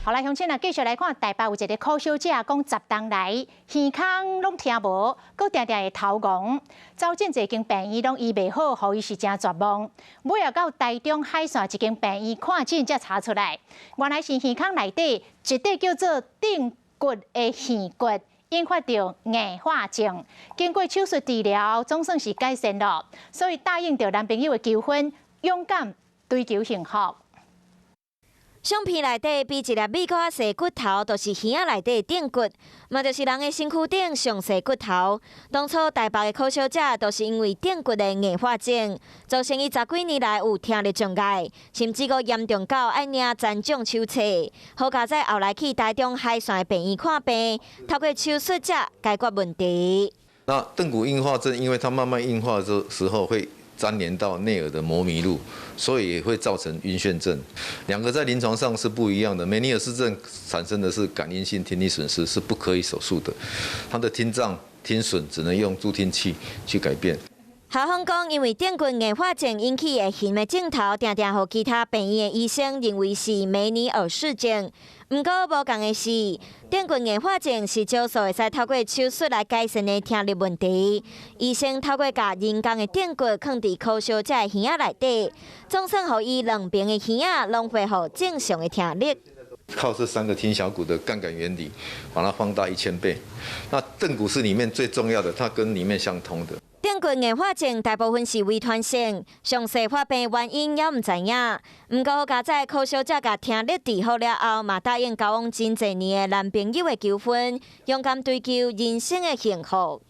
好啦，乡亲啊，继续来看台北有一个苦小姐讲10冬来，耳孔拢听无，佮定定会头晕，走进一间病院拢医袂好，互伊是真绝望。尾要到台中海线一间病院看诊，才查出来，原来是耳孔内底一块叫做靛骨的耳骨引发着硬化症，经过手术治疗，总算是改善了，所以答应着男朋友的求婚，勇敢追求幸福。相片内底比一粒美国仔细骨头，就是耳仔内底的靛骨，嘛就是人的身躯顶上细骨头。当初台北的苦小姐，都是因为靛骨的硬化症，造成伊10几年来有听力障碍，甚至个严重到爱领残障手册。好佳在后来去台中海线的病院看病，透过手术才解决问题。那靛骨硬化症，因为它慢慢硬化的时候会粘连到内耳的膜麋路，所以也会造成晕眩症。两个在临床上是不一样的。梅尼尔氏症产生的是感应性听力损失，是不可以手术的。他的听障、听损只能用助听器去改变。校方讲，因为靛骨硬化症引起的眩的镜头，常常互其他病院的医生认为是梅尼尔氏症。不过无共的是，靛骨硬化症是少数会使透过手术来改善的听力问题。医生透过把人工的靛骨放伫苦小姐的耳仔内底，总算互伊两边的耳仔拢恢复正常的听力。靠这3个听小骨的杠杆原理，把它放大1000倍。那靛骨是里面最重要的，它跟里面相通的。靛骨硬化症大部分是微传性，详细发病原因也唔知影。不过好佳在苦小姐甲听力治好了后，嘛答应交往真侪年的男朋友的求婚，勇敢追求人生的幸福。